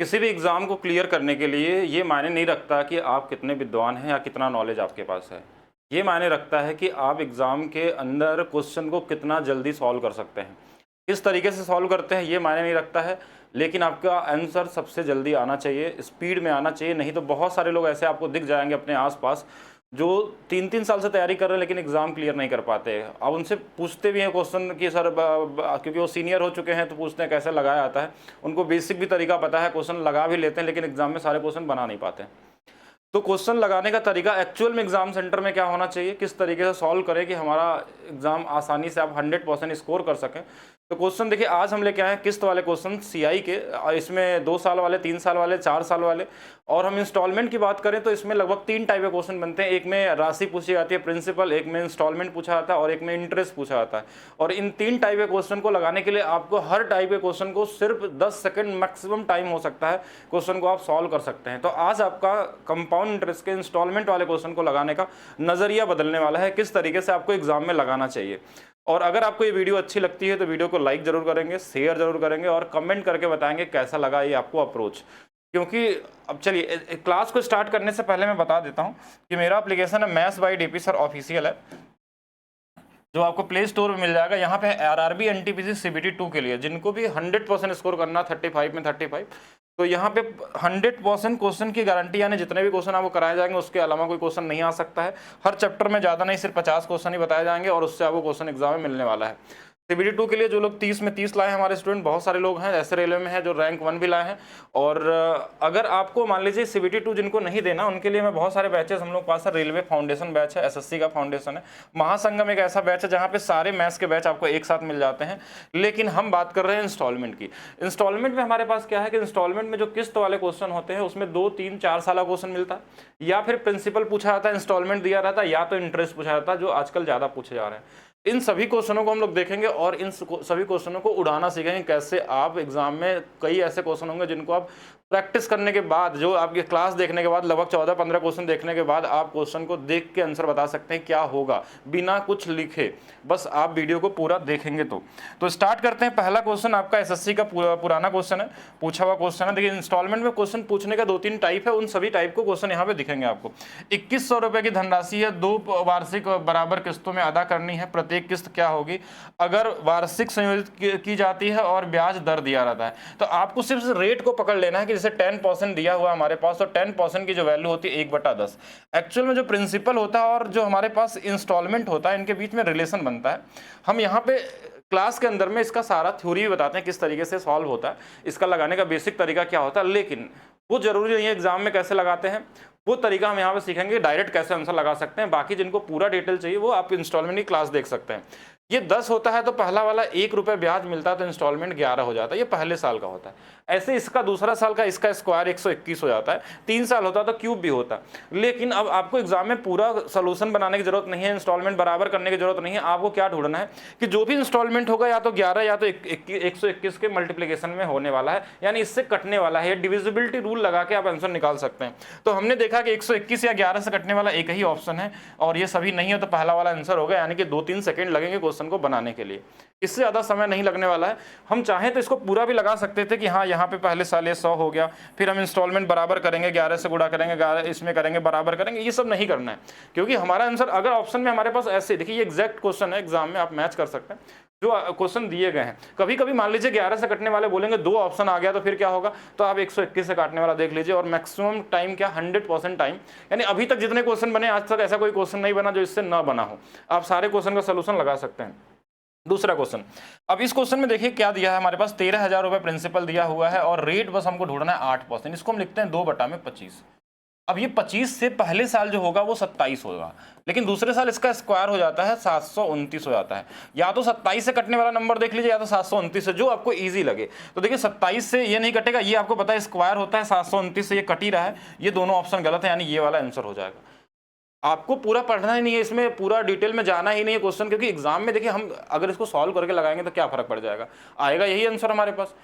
किसी भी एग्ज़ाम को क्लियर करने के लिए ये मायने नहीं रखता कि आप कितने विद्वान हैं या कितना नॉलेज आपके पास है। ये मायने रखता है कि आप एग्ज़ाम के अंदर क्वेश्चन को कितना जल्दी सॉल्व कर सकते हैं। किस तरीके से सॉल्व करते हैं ये मायने नहीं रखता है, लेकिन आपका आंसर सबसे जल्दी आना चाहिए, स्पीड में आना चाहिए। नहीं तो बहुत सारे लोग ऐसे आपको दिख जाएँगे अपने आस-पास जो 3-3 साल से तैयारी कर रहे हैं लेकिन एग्ज़ाम क्लियर नहीं कर पाते। अब उनसे पूछते भी हैं क्वेश्चन कि सर क्योंकि वो सीनियर हो चुके हैं तो पूछते हैं कैसे लगाया जाता है। उनको बेसिक भी तरीका पता है, क्वेश्चन लगा भी लेते हैं लेकिन एग्ज़ाम में सारे क्वेश्चन बना नहीं पाते हैं। तो क्वेश्चन लगाने का तरीका एक्चुअल में एग्ज़ाम सेंटर में क्या होना चाहिए, किस तरीके से सॉल्व करें कि हमारा एग्ज़ाम आसानी से आप 100% स्कोर कर सकें। तो क्वेश्चन देखिए आज हम लेके आए हैं किस्त वाले क्वेश्चन सीआई के, इसमें 2 साल वाले, 3 साल वाले, 4 साल वाले। और हम इंस्टॉलमेंट की बात करें तो इसमें लगभग 3 टाइप के क्वेश्चन बनते हैं। एक में राशि पूछी जाती है प्रिंसिपल, एक में इंस्टॉलमेंट पूछा जाता है और एक में इंटरेस्ट पूछा जाता है। और इन 3 टाइप के क्वेश्चन को लगाने के लिए आपको हर टाइप के क्वेश्चन को सिर्फ 10 सेकंड मैक्सिमम टाइम हो सकता है, क्वेश्चन को आप सॉल्व कर सकते हैं। तो आज आपका कंपाउंड इंटरेस्ट के इंस्टॉलमेंट वाले क्वेश्चन को लगाने का नज़रिया बदलने वाला है, किस तरीके से आपको एग्जाम में लगाना चाहिए। और अगर आपको ये वीडियो अच्छी लगती है तो वीडियो को लाइक जरूर करेंगे, शेयर जरूर करेंगे और कमेंट करके बताएंगे कैसा लगा ये आपको अप्रोच। क्योंकि अब चलिए क्लास को स्टार्ट करने से पहले मैं बता देता हूँ कि मेरा एप्लीकेशन है maths by DP sir official है, जो आपको प्ले स्टोर में मिल जाएगा। यहाँ पे आरआरबी एनटीपीसी सीबीटी 2 के लिए जिनको भी 100% स्कोर करना, 35 में 35, तो यहाँ पे 100% क्वेश्चन की गारंटी, यानी जितने भी क्वेश्चन आपको कराए जाएंगे उसके अलावा कोई क्वेश्चन नहीं आ सकता है। हर चैप्टर में ज़्यादा नहीं, सिर्फ 50 क्वेश्चन ही बताए जाएंगे और उससे आपको क्वेश्चन एग्जाम में मिलने वाला है। सीबीटी 2 के लिए जो लोग 30 में 30 लाए हैं हमारे स्टूडेंट, बहुत सारे लोग हैं, ऐसे रेलवे में हैं जो रैंक 1 भी लाए हैं। और अगर आपको मान लीजिए सीबीटी 2 जिनको नहीं देना, उनके लिए मैं बहुत सारे बैचेस हम लोग पास है। रेलवे फाउंडेशन बैच है, एसएससी का फाउंडेशन है, महासंगम एक ऐसा बैच है जहाँ पे सारे मैथ्स के बैच आपको एक साथ मिल जाते हैं। लेकिन हम बात कर रहे हैं इंस्टॉलमेंट की। इंस्टॉलमेंट में हमारे पास क्या है कि इंस्टॉलमेंट में जो किस्त वाले क्वेश्चन होते हैं उसमें 2, 3, 4 साल का क्वेश्चन मिलता है, या फिर प्रिंसिपल पूछा जाता है, इंस्टॉलमेंट दिया रहता है, या तो इंटरेस्ट पूछा जाता है जो आजकल ज़्यादा पूछे जा रहे हैं। इन सभी क्वेश्चनों को हम लोग देखेंगे और इन सभी क्वेश्चनों को उड़ाना सीखेंगे कैसे आप एग्जाम में। कई ऐसे क्वेश्चन होंगे जिनको आप प्रैक्टिस करने के बाद, जो आपकी क्लास देखने के बाद, लगभग 14-15 क्वेश्चन देखने के बाद आप क्वेश्चन को देख के आंसर बता सकते हैं क्या होगा, बिना कुछ लिखे, बस आप वीडियो को पूरा देखेंगे। तो स्टार्ट करते हैं। पहला क्वेश्चन आपका एसएससी का पुराना क्वेश्चन है, पूछा हुआ क्वेश्चन है। देखिए इंस्टॉलमेंट में क्वेश्चन पूछने का 2-3 टाइप है, उन सभी टाइप को क्वेश्चन यहाँ पे दिखेंगे आपको। 2100 रुपए की धनराशि है, 2 वार्षिक बराबर किस्तों में अदा करनी है, प्रत्येक किस्त क्या होगी अगर वार्षिक संयोजित की जाती है और ब्याज दर दिया रहता है। तो आपको सिर्फ रेट को पकड़ लेना है कि जैसे 10% दिया हुआ हमारे पास, तो 10% की जो वैल्यू होती है 1/10। एक्चुअल में जो प्रिंसिपल होता है और जो हमारे पास इंस्टॉलमेंट होता है, इनके बीच में रिलेशन बनता है। हम यहाँ पे क्लास के अंदर में इसका सारा थ्योरी भी बताते हैं किस तरीके से सॉल्व होता है, इसका लगाने का बेसिक तरीका क्या होता है। लेकिन वो जरूरी नहीं है एग्जाम में कैसे लगाते हैं, वो तरीका हम यहाँ पे सीखेंगे, डायरेक्ट कैसे आंसर लगा सकते हैं। बाकी जिनको पूरा डिटेल चाहिए वो आप इंस्टॉलमेंट की क्लास देख सकते हैं। ये 10 होता है तो पहला वाला 1 रुपये ब्याज मिलता है, तो इंस्टॉलमेंट 11 हो जाता है, ये पहले साल का होता है। ऐसे इसका दूसरा साल का, इसका स्क्वायर 121 हो जाता है। 3 साल होता है तो क्यूब भी होता है। लेकिन अब आपको एग्जाम में पूरा सोल्यूशन बनाने की जरूरत नहीं है, इंस्टॉलमेंट बराबर करने की जरूरत नहीं है। आपको क्या ढूंढना है कि जो भी इंस्टॉलमेंट होगा या तो 11 या तो 121 के मल्टीप्लीकेशन में होने वाला है, यानी इससे कटने वाला है। डिविजिबिलिटी रूल लगा के आप आंसर निकाल सकते हैं। तो हमने देखा कि 121 या 11 से कटने वाला एक ही ऑप्शन है और ये सभी नहीं है, तो पहला वाला आंसर होगा, यानी कि 2-3 सेकंड लगेंगे क्वेश्चन को बनाने के लिए, इससे ज़्यादा समय नहीं लगने वाला है। हम चाहें तो इसको पूरा भी लगा सकते थे कि हाँ यहाँ पे पहले साल ये 100 हो गया, फिर हम इंस्टॉलमेंट बराबर करेंगे, 11 से गुणा करेंगे, 11 इसमें करेंगे, बराबर करेंगे, ये सब नहीं करना है। क्योंकि हमारा आंसर अगर ऑप्शन में हमारे पास ऐसे, देखिए ये एग्जैक्ट क्वेश्चन है, एग्जाम में आप मैच कर सकते हैं जो क्वेश्चन दिए गए हैं। कभी कभी मान लीजिए 11 से कटने वाले बोलेंगे, 2 ऑप्शन आ गया तो फिर क्या होगा, तो आप 121 से काटने वाला देख लीजिए। और मैक्सिमम टाइम क्या, 100% टाइम, यानी अभी तक जितने क्वेश्चन बने आज तक ऐसा कोई क्वेश्चन नहीं बना जो इससे ना बना हो। आप सारे क्वेश्चन का सोल्यूशन लगा सकते हैं। दूसरा क्वेश्चन, अब इस क्वेश्चन में देखिए क्या दिया है हमारे पास, 13,000 रुपए प्रिंसिपल दिया हुआ है और रेट बस हमको ढूंढना है 8%। इसको हम लिखते हैं 2/25। अब ये 25 से पहले साल जो होगा वो 27 होगा, लेकिन दूसरे साल इसका स्क्वायर हो जाता है 729 हो जाता है। या तो 27 से कटने वाला नंबर देख लीजिए या तो 729 से, जो आपको इजी लगे। तो देखिए 27 से ये नहीं कटेगा, ये आपको पता है स्क्वायर होता है, 729 से ये कट ही रहा है, ये दोनों ऑप्शन गलत है, यानी ये वाला आंसर हो जाएगा। आपको पूरा पढ़ना ही नहीं है, इसमें पूरा डिटेल में जाना ही नहीं है क्वेश्चन, क्योंकि एग्जाम में देखिए हम अगर इसको सॉल्व करके लगाएंगे तो क्या फर्क पड़ जाएगा, आएगा यही आंसर हमारे पास।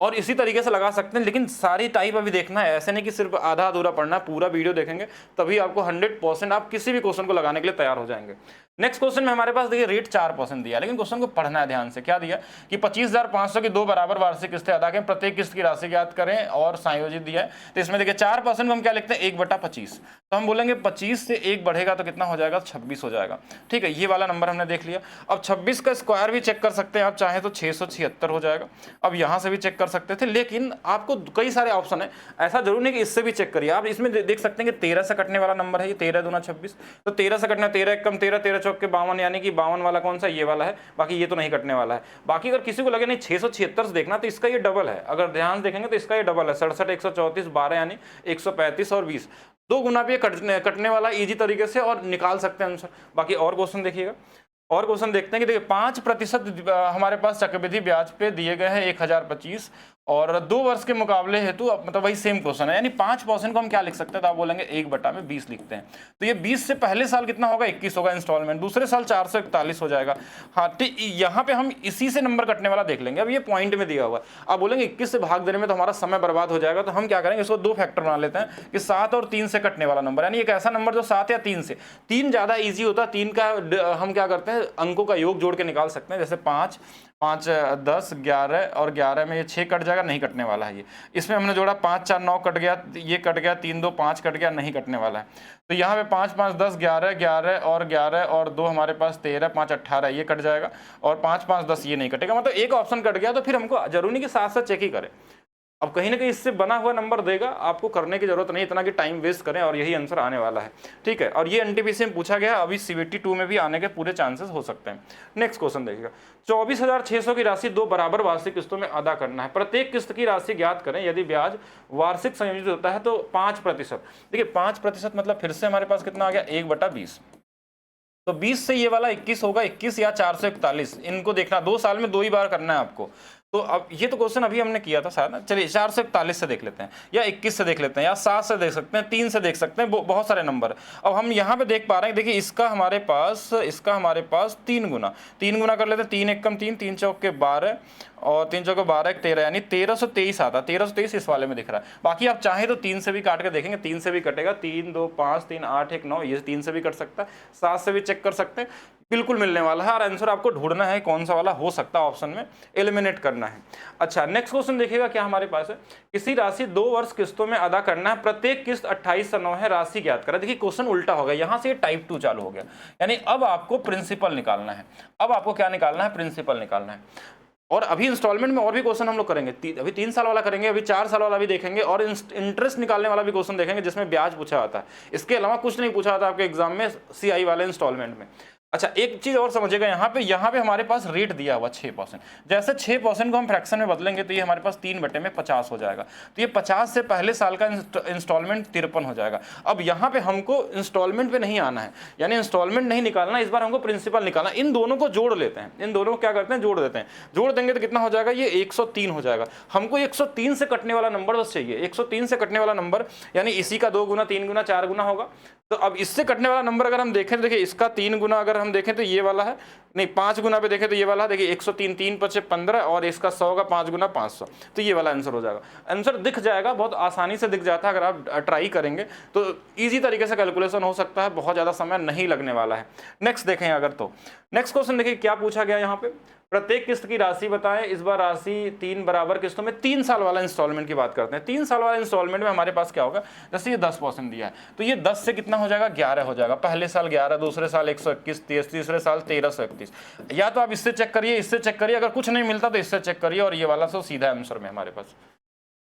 और इसी तरीके से लगा सकते हैं, लेकिन सारी टाइप अभी देखना है, ऐसे नहीं कि सिर्फ आधा अधूरा पढ़ना है, पूरा वीडियो देखेंगे तभी आपको 100% आप किसी भी क्वेश्चन को लगाने के लिए तैयार हो जाएंगे। नेक्स्ट क्वेश्चन में हमारे पास देखिए रेट 4% दिया, लेकिन क्वेश्चन को पढ़ना है ध्यान से। क्या दिया कि 25,500 की 2 बराबर वार्षिक किस्तें अदा करें, प्रत्येक किस्त की राशि ज्ञात करें और संयोजित दिया है। तो इसमें देखिए 4% को हम क्या लिखते हैं 1/25, तो हम बोलेंगे 25 से 1 बढ़ेगा तो कितना हो जाएगा 26 हो जाएगा। ठीक है, ये वाला नंबर हमने देख लिया। अब 26 का स्क्वायर भी चेक कर सकते हैं आप चाहें तो 676 हो जाएगा। अब यहाँ से भी चेक कर सकते थे, लेकिन आपको कई सारे ऑप्शन है, ऐसा जरूर नहीं कि इससे भी चेक करिए। आप इसमें देख सकते हैं कि 13 से कटने वाला नंबर है, ये 13 दूना 26, तो 13 से कटना 13 कम 13, 13 चौक के 52, यानी कि 52 वाला कौन सा ये वाला है, बाकी ये तो नहीं कटने वाला है। बाकी अगर किसी को लगे नहीं 676 देखना तो इसका ये डबल है, अगर ध्यान देखेंगे तो इसका ये डबल है 67, 134, 12 यानी 135 और 20, 2 गुना भी कटने वाला इजी तरीके से और निकाल सकते हैं आंसर। बाकी और क्वेश्चन देखिएगा, और क्वेश्चन देखते हैं कि देखिए 5% हमारे पास चक्रवृद्धि ब्याज पे दिए गए हैं 1025 और 2 वर्ष के मुकाबले हेतु मतलब वही सेम क्वेश्चन है, यानी 5% को हम क्या लिख सकते हैं, तो आप बोलेंगे 1/20 लिखते हैं। तो ये 20 से पहले साल कितना होगा 21 होगा इंस्टॉलमेंट, दूसरे साल 441 हो जाएगा। हाँ ठीक, यहाँ पे हम इसी से नंबर कटने वाला देख लेंगे। अब ये पॉइंट में दिया हुआ है, आप बोलेंगे 21 से भाग देने में तो हमारा समय बर्बाद हो जाएगा, तो हम क्या करेंगे इसको 2 फैक्टर बना लेते हैं कि 7 और 3 से कटने वाला नंबर, यानी एक ऐसा नंबर जो 7 या 3 से, 3 ज़्यादा ईजी होता है, 3 का हम क्या करते हैं अंकों का योग जोड़ के निकाल सकते हैं, जैसे 5, 5, 10, 11 और 11 में ये 6 कट जाएगा, नहीं कटने वाला है ये। इसमें हमने जोड़ा 5, 4, 9 कट गया, ये कट गया, 3, 2, 5 कट गया, नहीं कटने वाला है। तो यहाँ पे 5, 5, 10, 11, 11 और 2 हमारे पास 13, 5, 18 ये कट जाएगा और 5, 5, 10 ये नहीं कटेगा, मतलब एक ऑप्शन कट गया। तो फिर हमको जरूरी नहीं कि साथ साथ चेक ही करें, अब कहीं ना कहीं इससे बना हुआ नंबर देगा, आपको करने की जरूरत नहीं इतना कि टाइम वेस्ट करें, और यही आंसर आने वाला है। ठीक है, और ये एनटीपीसी में पूछा गया, अभी CBT 2 में भी आने के पूरे चांसेस हो सकते हैं। नेक्स्ट क्वेश्चन देखिएगा, 24,600 की राशि 2 बराबर वार्षिक किस्तों में अदा करना है, प्रत्येक किस्त की राशि ज्ञात करें, यदि ब्याज वार्षिक संयोजित होता है तो 5%। देखिए 5% मतलब फिर से हमारे पास कितना आ गया 1/20, तो 20 से ये वाला 21 होगा, 21 या 441, इनको देखना 2 साल में 2 ही बार करना है आपको। तो अब ये तो क्वेश्चन अभी हमने किया था शायद ना, चलिए 441 से देख लेते हैं, या 21 से देख लेते हैं, या 7 से देख सकते हैं, 3 से देख सकते हैं, बहुत सारे नंबर। अब हम यहाँ पे देख पा रहे हैं, देखिए इसका हमारे पास 3 गुना कर लेते हैं, 3 1 3, 3 चौक के 12 और 3 चौक 12 13, यानी 1323 आता है, 1323 इस वाले में दिख रहा है। बाकी आप चाहें तो 3 से भी काट के देखेंगे, 3 से भी कटेगा, 3 2 5 3 8 1 9, ये 3 से भी कट सकता है, 7 से भी चेक कर सकते हैं, बिल्कुल मिलने वाला है। और आंसर आपको ढूंढना है कौन सा वाला हो सकता है, ऑप्शन में एलिमिनेट करना है। अच्छा, नेक्स्ट क्वेश्चन देखिएगा क्या हमारे पास है, किसी राशि 2 वर्ष किस्तों में अदा करना है, प्रत्येक किस्त 28 से 9 है, राशि ज्ञात करें। देखिए क्वेश्चन उल्टा हो गया, यहाँ से ये टाइप 2 चालू हो गया, यानी अब आपको प्रिंसिपल निकालना है। अब आपको क्या निकालना है, प्रिंसिपल निकालना है। और अभी इंस्टॉलमेंट में और भी क्वेश्चन हम लोग करेंगे, अभी 3 साल वाला करेंगे, अभी 4 साल वाला भी देखेंगे, और इंटरेस्ट निकालने वाला भी क्वेश्चन देखेंगे जिसमें ब्याज पूछा जाता है। इसके अलावा कुछ नहीं पूछा जाता आपके एग्जाम में CI वाले इंस्टॉलमेंट में। अच्छा, एक चीज और समझिएगा, यहाँ पे हमारे पास रेट दिया हुआ 6%, जैसे 6% को हम फ्रैक्शन में बदलेंगे तो ये हमारे पास 3/50 हो जाएगा। तो ये 50 से पहले साल का इंस्टॉलमेंट 53 हो जाएगा। अब यहाँ पे हमको इंस्टॉलमेंट पे नहीं आना है, यानी इंस्टॉलमेंट नहीं निकालना, इस बार हमको प्रिंसिपल निकालना। इन दोनों को जोड़ लेते हैं, इन दोनों को क्या करते हैं, जोड़ देते हैं। जोड़ देंगे तो कितना हो जाएगा, ये 103 हो जाएगा। हमको 103 से कटने वाला नंबर बस चाहिए, 103 से कटने वाला नंबर, यानी इसी का 2 गुना 3 गुना 4 गुना होगा। तो अब इससे कटने वाला नंबर अगर हम देखें तो देखिए इसका 3 गुना अगर हम देखें तो ये वाला है, नहीं 5 गुना पे देखें तो ये वाला, देखिए 103, 3 5 15 और इसका 100 का 5 गुना 500, तो ये वाला आंसर हो जाएगा। आंसर दिख जाएगा, बहुत आसानी से दिख जाता है, अगर आप ट्राई करेंगे तो इजी तरीके से कैलकुलेशन हो सकता है, बहुत ज़्यादा समय नहीं लगने वाला है। नेक्स्ट देखें अगर तो नेक्स्ट क्वेश्चन देखिए क्या पूछा गया यहाँ पे, प्रत्येक किस्त की राशि बताएं। इस बार राशि 3 बराबर किस्तों में 3 साल वाला इंस्टॉलमेंट की बात करते हैं। 3 साल वाला इंस्टॉलमेंट में हमारे पास क्या होगा, जैसे ये 10% दिया है तो ये 10 से कितना हो जाएगा, 11 हो जाएगा। पहले साल 11, दूसरे साल 121, तीसरे साल 1331। या तो आप इससे चेक करिए, इससे चेक करिए, अगर कुछ नहीं मिलता तो इससे चेक करिए, और ये वाला तो सीधा आंसर में हमारे पास,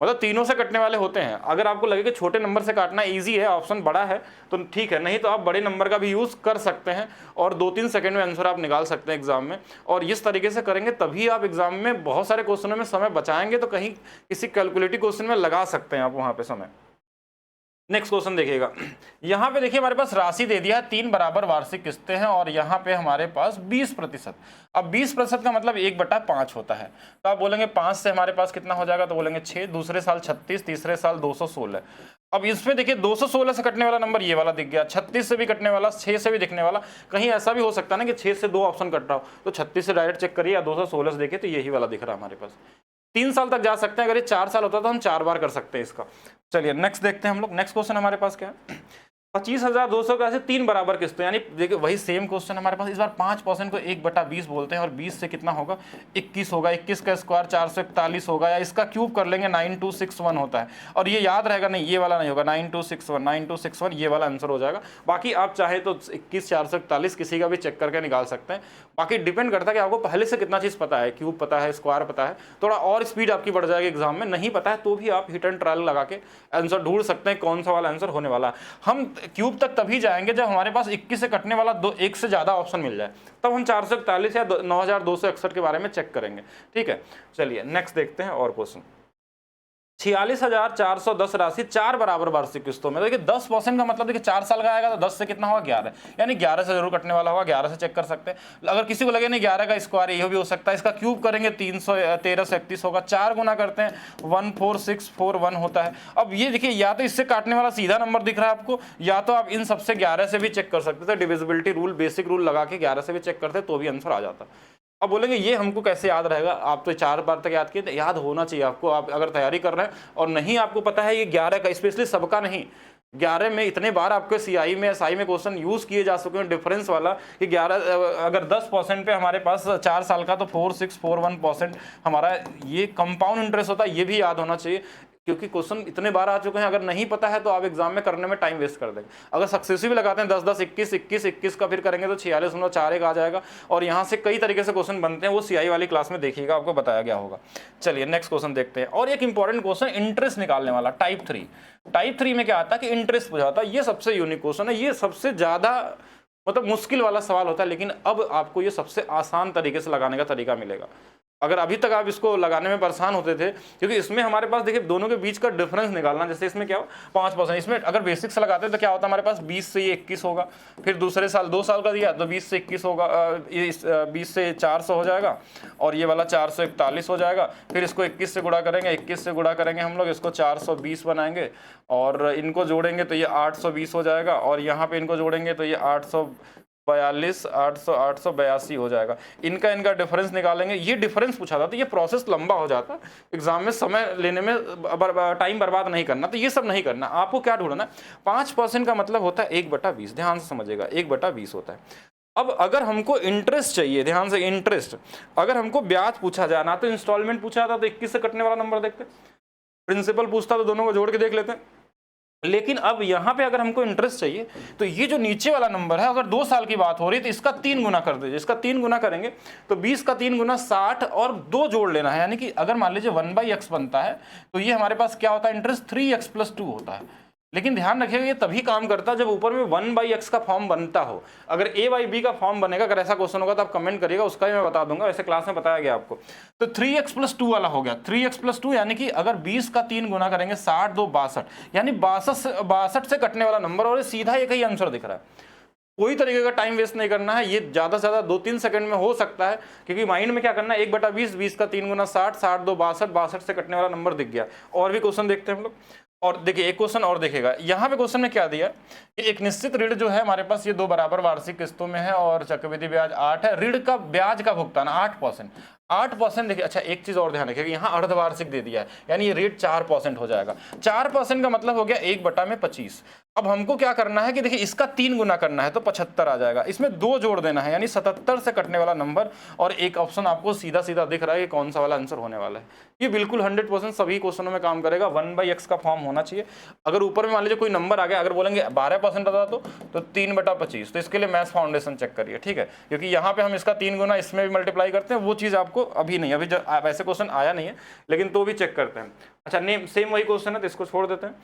मतलब तीनों से कटने वाले होते हैं। अगर आपको लगे कि छोटे नंबर से काटना इजी है, ऑप्शन बड़ा है तो ठीक है, नहीं तो आप बड़े नंबर का भी यूज़ कर सकते हैं और 2-3 सेकंड में आंसर आप निकाल सकते हैं एग्जाम में। और इस तरीके से करेंगे तभी आप एग्जाम में बहुत सारे क्वेश्चनों में समय बचाएंगे, तो कहीं किसी कैलकुलेटिव क्वेश्चन में लगा सकते हैं आप वहाँ पे समय। नेक्स्ट क्वेश्चन देखिएगा, यहाँ पे देखिए हमारे पास राशि दे दिया है, 3 बराबर वार्षिक किस्तें हैं और यहाँ पे हमारे पास 20%। अब 20% का मतलब 1/5 होता है, तो आप बोलेंगे 5 से हमारे पास कितना हो जाएगा, तो बोलेंगे 6, दूसरे साल 36, तीसरे साल 216। अब इसमें देखिए 216 से कटने वाला नंबर ये वाला दिख गया, 36 से भी कटने वाला, 6 से भी दिखने वाला। कहीं ऐसा भी हो सकता है ना कि 6 से 2 ऑप्शन कट रहा हो, तो 36 से डायरेक्ट चेक करिए या 216 से देखे तो यही वाला दिख रहा है हमारे पास। 3 साल तक जा सकते हैं। अगर ये 4 साल होता तो हम 4 बार कर सकते हैं इसका। चलिए नेक्स्ट देखते हैं हम लोग। नेक्स्ट क्वेश्चन हमारे पास क्या है, 25,200 का ऐसे 3 बराबर किस्तों, यानी देखिए वही सेम क्वेश्चन हमारे पास। इस बार 5% को 1/20 बोलते हैं और 20 से कितना होगा 21 होगा। 21 का स्क्वायर 441 होगा, या इसका क्यूब कर लेंगे 9261 होता है। और ये याद रहेगा नहीं, ये वाला नहीं होगा, 9261 ये वाला आंसर हो जाएगा। बाकी आप चाहे तो 21 441 किसी का भी चेक करके निकाल सकते हैं। बाकी डिपेंड करता है कि आपको पहले से कितना चीज़ पता है, क्यूब पता है, स्क्वायर पता है, थोड़ा और स्पीड आपकी बढ़ जाएगी एग्जाम में। नहीं पता है तो भी आप हिट एंड ट्रायल लगा के आंसर ढूंढ सकते हैं कौन सा वाला आंसर होने वाला है। हम क्यूब तक तभी जाएंगे जब हमारे पास 21 से कटने वाला एक से ज़्यादा ऑप्शन मिल जाए, तब हम 441 या 9261 के बारे में चेक करेंगे। ठीक है, चलिए नेक्स्ट देखते हैं और क्वेश्चन। 46,410 राशि 4 बराबर वार्षिक किस्तों में। देखिए 10% का मतलब देखिए 4 साल का आएगा तो 10 से कितना होगा 11, यानी 11 से जरूर कटने वाला होगा। 11 से चेक कर सकते हैं। अगर किसी को लगे नहीं 11 का स्क्वायर ये भी हो सकता है, इसका क्यूब करेंगे 13 से 31 होगा। 4 गुना करते हैं 14641 होता है। अब ये देखिए या तो इससे काटने वाला सीधा नंबर दिख रहा है आपको, या तो आप इन सबसे 11 से भी चेक कर सकते थे। डिविजिबिलिटी रूल, बेसिक रूल लगा के 11 से भी चेक करते तो भी आंसर आ जाता। अब बोलेंगे ये हमको कैसे याद रहेगा, आप तो 4 बार तक याद किए, तो याद होना चाहिए आपको। आप अगर तैयारी कर रहे हैं और नहीं आपको पता है ये 11 का, स्पेशली सबका नहीं, 11 में इतने बार आपके सीआई में एसआई में क्वेश्चन यूज किए जा चुके हैं डिफरेंस वाला कि 11 अगर 10% पे हमारे पास 4 साल का तो 4641% हमारा ये कंपाउंड इंटरेस्ट होता है। ये भी याद होना चाहिए क्योंकि क्वेश्चन इतने बार आ चुके हैं। अगर नहीं पता है तो आप एग्जाम में करने में टाइम वेस्ट कर देंगे। अगर सक्सेसिव लगाते हैं 10 10 21 21 21 का फिर करेंगे तो 46.41 आ जाएगा। और यहाँ से कई तरीके से क्वेश्चन बनते हैं, वो सीआई वाली क्लास में देखिएगा, आपको बताया गया होगा। चलिए नेक्स्ट क्वेश्चन देखते हैं। और एक इंपॉर्टेंट क्वेश्चन इंटरेस्ट निकालने वाला टाइप 3। टाइप 3 में क्या आता है कि इंटरेस्ट पूछा होता है। ये सबसे यूनिक क्वेश्चन है, ये सबसे ज्यादा मतलब मुश्किल वाला सवाल होता है, लेकिन अब आपको ये सबसे आसान तरीके से लगाने का तरीका मिलेगा। अगर अभी तक आप इसको लगाने में परेशान होते थे, क्योंकि इसमें हमारे पास देखिए दोनों के बीच का डिफरेंस निकालना, जैसे इसमें क्या हो 5%, इसमें अगर बेसिक से लगाते तो क्या होता है हमारे पास 20 से ये 21 होगा। फिर दूसरे साल 2 साल का दिया तो 20 से 21 होगा, 20 से 400 हो जाएगा और ये वाला 441 हो जाएगा। फिर इसको 21 से गुणा करेंगे, 21 से गुणा करेंगे हम लोग, इसको 420 बनाएंगे और इनको जोड़ेंगे तो ये 820 हो जाएगा। और यहाँ पे इनको जोड़ेंगे तो ये 842 882 हो जाएगा। इनका डिफरेंस निकालेंगे। ये डिफरेंस पूछा था तो ये प्रोसेस लंबा हो जाता है, एग्जाम में समय लेने में टाइम बर्बाद नहीं करना, तो ये सब नहीं करना। आपको क्या ढूंढना है, 5% का मतलब होता है 1/20। ध्यान से समझिएगा, 1/20 होता है। अब अगर हमको इंटरेस्ट चाहिए, ध्यान से, इंटरेस्ट अगर हमको ब्याज पूछा जाए ना तो इंस्टॉलमेंट पूछा था तो 21 से कटने वाला नंबर देखते, प्रिंसिपल पूछता तो दोनों को जोड़ के देख लेते हैं। लेकिन अब यहाँ पे अगर हमको इंटरेस्ट चाहिए तो ये जो नीचे वाला नंबर है, अगर 2 साल की बात हो रही है तो इसका 3 गुना कर दीजिए। इसका 3 गुना करेंगे तो 20 का 3 गुना 60 और 2 जोड़ लेना है। यानी कि अगर मान लीजिए 1/x बनता है तो ये हमारे पास क्या होता है, इंटरेस्ट 3x+2 होता है। लेकिन ध्यान रखिएगा ये तभी काम करता है जब ऊपर में 1/x का फॉर्म बनता हो। अगर a/b का फॉर्म बनेगा, अगर ऐसा क्वेश्चन होगा तो आप कमेंट करिएगा, उसका भी मैं बता दूंगा, वैसे क्लास में बताया गया आपको। तो 3x+2 वाला हो गया, 3x+2 यानी कि अगर 20 का 3 गुना करेंगे 60 2 62, यानी 62 से कटने वाला नंबर। और सीधा एक ही आंसर दिख रहा है। कोई तरीके का टाइम वेस्ट नहीं करना है, ये ज़्यादा से ज़्यादा 2-3 सेकंड में हो सकता है, क्योंकि माइंड में क्या करना है 1/20, 20 का 3 गुना 60, 60 2 62, 62 से कटने वाला नंबर दिख गया। और भी क्वेश्चन देखते हैं हम लोग। और देखिए एक क्वेश्चन और देखेगा, यहाँ पे क्वेश्चन में क्या दिया कि एक निश्चित ऋण जो है हमारे पास ये 2 बराबर वार्षिक किस्तों में है और चक्रवृद्धि ब्याज 8 है। ऋण का ब्याज का भुगतान 8%। देखिए अच्छा एक चीज और ध्यान रखिएगा, यहाँ अर्धवार्षिक दे दिया है, यानी ये रेट 4% हो जाएगा। 4% का मतलब हो गया 1/25। अब हमको क्या करना है कि देखिए इसका 3 गुना करना है तो 75 आ जाएगा। इसमें 2 जोड़ देना है, यानी 77 से कटने वाला नंबर। और एक ऑप्शन आपको सीधा सीधा दिख रहा है कि कौन सा वाला आंसर होने वाला है। ये बिल्कुल 100% सभी क्वेश्चनों में काम करेगा। 1/x का फॉर्म होना चाहिए। अगर ऊपर में मान लीजिए कोई नंबर आ गया, अगर बोलेंगे 12% आता तो 3/25, तो इसके लिए मैथ्स फाउंडेशन चेक करिए, ठीक है, क्योंकि यहाँ पे हम इसका 3 गुना इसमें भी मल्टीप्लाई करते हैं। वो चीज़ आपको अभी नहीं, अभी वैसे क्वेश्चन आया नहीं है, लेकिन तो भी चेक करते हैं। अच्छा सेम वही क्वेश्चन है तो इसको छोड़ देते हैं।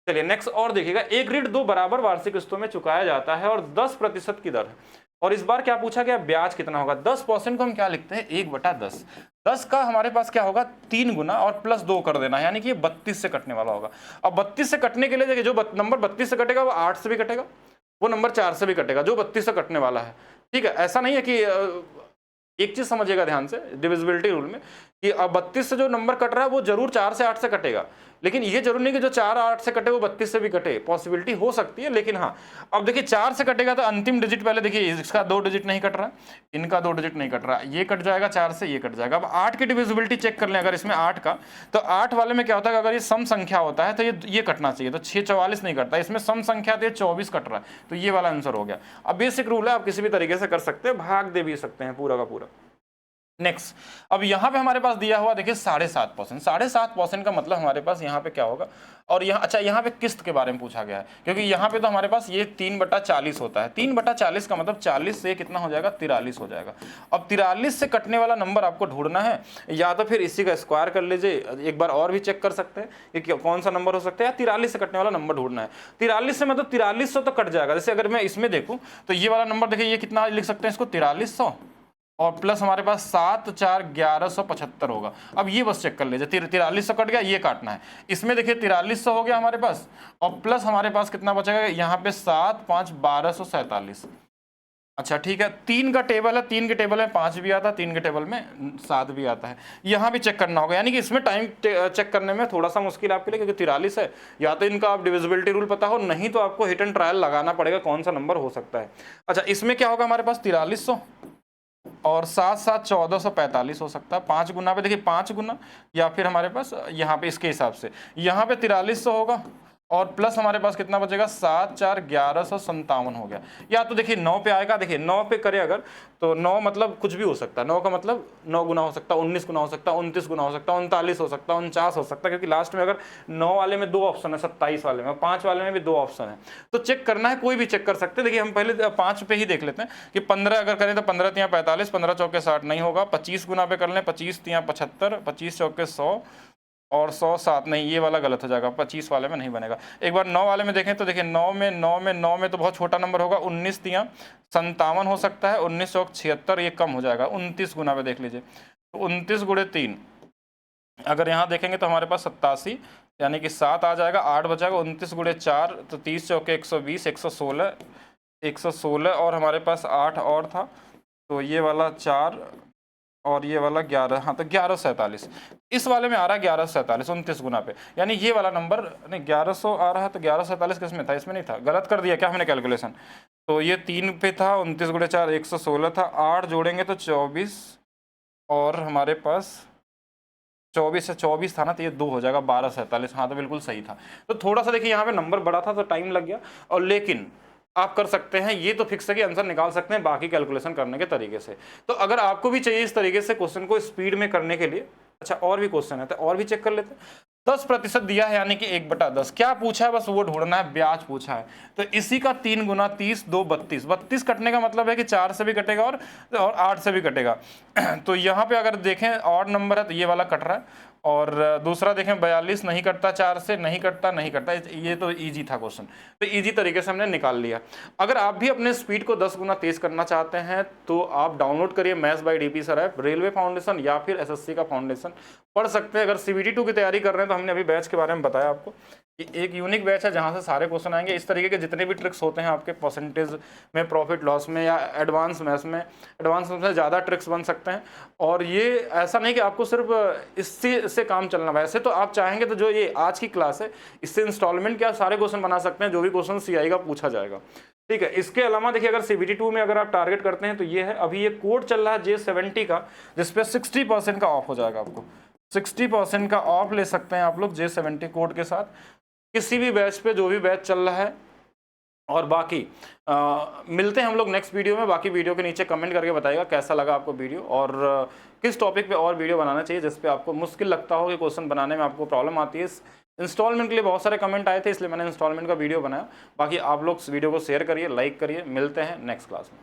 चलिए नेक्स्ट और देखिएगा, एक ऋण 2 बराबर वार्षिक किस्तों में चुकाया जाता है और 10% की दर है। और इस बार क्या पूछा गया, ब्याज कितना होगा। 10% को हम क्या लिखते हैं 1/10। 10 का हमारे पास क्या होगा 3 गुना और +2 कर देना है, यानी कि ये 32 से कटने वाला होगा। अब 32 से कटने के लिए देखिए जो नंबर 32 से कटेगा वो 8 से भी कटेगा, वो नंबर 4 से भी कटेगा, जो 32 से कटने वाला है। ठीक है, ऐसा नहीं है कि एक चीज समझिएगा ध्यान से, डिविजिबिलिटी रूल में कि अब 32 से जो नंबर कट रहा है वो जरूर 4 से 8 से कटेगा, लेकिन ये जरूर नहीं कि जो 4 8 से कटे वो 32 से भी कटे, पॉसिबिलिटी हो सकती है। लेकिन हाँ, अब देखिए 4 से कटेगा तो अंतिम डिजिट पहले देखिए इसका 2 डिजिट नहीं कट रहा, इनका 2 डिजिट नहीं कट रहा, ये कट जाएगा 4 से, ये कट जाएगा। अब 8 की डिविजिबिलिटी चेक कर लें, अगर इसमें 8 का, तो 8 वाले में क्या होता है कि अगर ये सम संख्या होता है तो ये कटना चाहिए, तो 6 44 नहीं कटता, इसमें सम संख्या तो ये 24 कट रहा है, तो ये वाला आंसर हो गया। अब बेसिक रूल है, आप किसी भी तरीके से कर सकते हैं, भाग दे भी सकते हैं पूरा का पूरा। नेक्स्ट, अब यहाँ पे हमारे पास दिया हुआ देखिए 7.5%, 7.5% का मतलब हमारे पास यहाँ पे क्या होगा, और यहाँ अच्छा यहाँ पे किस्त के बारे में पूछा गया है, क्योंकि यहाँ पे तो हमारे पास ये 3/40 होता है, 3/40 का मतलब 40 से कितना हो जाएगा, 43 हो जाएगा। अब 43 से कटने वाला नंबर आपको ढूंढना है, या तो फिर इसी का स्क्वायर कर लीजिए, एक बार और भी चेक कर सकते हैं कि कौन सा नंबर हो सकता है, या 43 से कटने वाला नंबर ढूंढना है। 43 से मतलब 4300 तो कट जाएगा। जैसे अगर मैं इसमें देखूँ तो ये वाला नंबर देखिए, ये कितना लिख सकते हैं इसको, 4300 और प्लस हमारे पास 7 4 1175 होगा। अब ये बस चेक कर लीजिए, 4300 कट गया, ये काटना है। इसमें देखिए 4300 हो गया हमारे पास, और प्लस हमारे पास कितना बचेगा यहाँ पे 7 5 1247। अच्छा ठीक है, 3 का टेबल है, 3 के टेबल में 5 भी आता है, 3 के टेबल में 7 भी आता है, यहाँ भी चेक करना होगा। यानी कि इसमें टाइम चेक करने में थोड़ा सा मुश्किल आपके लिए, क्योंकि 43 है, या तो इनका आप डिविजिबिलिटी रूल पता हो, नहीं तो आपको हिट एंड ट्रायल लगाना पड़ेगा कौन सा नंबर हो सकता है। अच्छा, इसमें क्या होगा हमारे पास 4300 और 7 7 1445 हो सकता है, 5 गुना पे देखिए 5 गुना, या फिर हमारे पास यहाँ पे इसके हिसाब से यहाँ पे 4300 होगा, और प्लस हमारे पास कितना बचेगा, 7 4 1157 हो गया। या तो देखिए 9 पे आएगा, देखिए 9 पे करे अगर तो 9 मतलब कुछ भी हो सकता है, 9 का मतलब 9 गुना हो सकता है, 19 गुना हो सकता है, 29 गुना हो सकता है, 39 हो सकता है, 49 हो सकता है, क्योंकि लास्ट में अगर 9 वाले में 2 ऑप्शन है, 27 वाले में, 5 वाले में भी 2 ऑप्शन है, तो चेक करना है, कोई भी चेक कर सकते हैं। देखिए हम पहले 5 पे ही देख लेते हैं कि 15 अगर करें तो 15 तियाँ 45, 15 चौके 60 नहीं होगा, 25 गुना पे कर लें, 25 तियाँ 75, 25 चौके 100 और 100 7 नहीं, ये वाला गलत हो जाएगा, 25 वाले में नहीं बनेगा। एक बार 9 वाले में देखें तो देखिए 9 में तो बहुत छोटा नंबर होगा, 19 तियाँ 57 हो सकता है, 19 चौक 76, ये कम हो जाएगा, 29 गुना पे देख लीजिए, तो 29 गुणे 3 अगर यहाँ देखेंगे तो हमारे पास 87, यानी कि 7 आ जाएगा, 8 बचाएगा, 29 गुणे 4 तो 30 चौके 120, 116 और हमारे पास 8 और था, तो ये वाला 4 और ये वाला 11, हाँ तो 1147 इस वाले में आ रहा है, 1147 29 गुना पे, यानी ये वाला नंबर नहीं 1100 आ रहा है, तो 1147 किस में था, इसमें नहीं था, गलत कर दिया क्या हमने कैलकुलेशन, तो ये 3 पे था, 29 गुणे 4 116 था, 8 जोड़ेंगे तो 24 और हमारे पास 24 से 24 था ना, तो ये 2 हो जाएगा 1247, हाँ तो बिल्कुल सही था। तो थोड़ा सा देखिए यहाँ पे नंबर बड़ा था तो टाइम लग गया, और लेकिन आप कर सकते हैं, ये तो फिक्स है कि आंसर निकाल सकते हैं बाकी कैलकुलेशन करने के तरीके से। तो अगर आपको भी चाहिए इस तरीके से क्वेश्चन को स्पीड में करने के लिए, अच्छा और भी क्वेश्चन है तो और भी चेक कर लेते हैं। 10% दिया है, यानी कि 1/10 क्या पूछा है, बस वो ढूंढना है, ब्याज पूछा है, तो इसी का 3 गुना 30 2 32, 32 कटने का मतलब है कि 4 से भी कटेगा और 8 से भी कटेगा। तो यहाँ पे अगर देखें ऑड नंबर है तो ये वाला कट रहा है, और दूसरा देखें 42 नहीं कटता, 4 से नहीं कटता, ये तो इजी था क्वेश्चन, तो इजी तरीके से हमने निकाल लिया। अगर आप भी अपने स्पीड को 10 गुना तेज करना चाहते हैं तो आप डाउनलोड करिए maths by DP sir app, railway foundation या फिर एसएससी का फाउंडेशन पढ़ सकते हैं। अगर सीबीटी 2 की तैयारी कर रहे हैं तो हमने अभी बैच के बारे में बताया आपको कि एक यूनिक बैच है जहां से सारे क्वेश्चन आएंगे, इस तरीके के जितने भी ट्रिक्स होते हैं आपके परसेंटेज में, प्रॉफिट लॉस में, या एडवांस मैथ्स में ज़्यादा ट्रिक्स बन सकते हैं। और ये ऐसा नहीं कि आपको सिर्फ इससे काम चलना, वैसे तो आप चाहेंगे तो जो ये आज की क्लास है इससे इंस्टॉलमेंट क्या सारे क्वेश्चन बना सकते हैं, जो भी क्वेश्चन सीआई का पूछा जाएगा, ठीक है। इसके अलावा देखिए अगर सीबीटी 2 में अगर आप टारगेट करते हैं तो ये है, अभी ये कोड चल रहा है J70 का, जिसपे 60% का ऑफ हो जाएगा, आपको 60% का ऑफ ले सकते हैं आप लोग J70 कोड के साथ किसी भी बैच पे, जो भी बैच चल रहा है। और बाकी मिलते हैं हम लोग नेक्स्ट वीडियो में। बाकी वीडियो के नीचे कमेंट करके बताइएगा कैसा लगा आपको वीडियो, और किस टॉपिक पे और वीडियो बनाना चाहिए जिस पे आपको मुश्किल लगता हो कि क्वेश्चन बनाने में आपको प्रॉब्लम आती है। इंस्टॉलमेंट के लिए बहुत सारे कमेंट आए थे, इसलिए मैंने इंस्टॉलमेंट का वीडियो बनाया। बाकी आप लोग वीडियो को शेयर करिए, लाइक करिए। मिलते हैं नेक्स्ट क्लास में।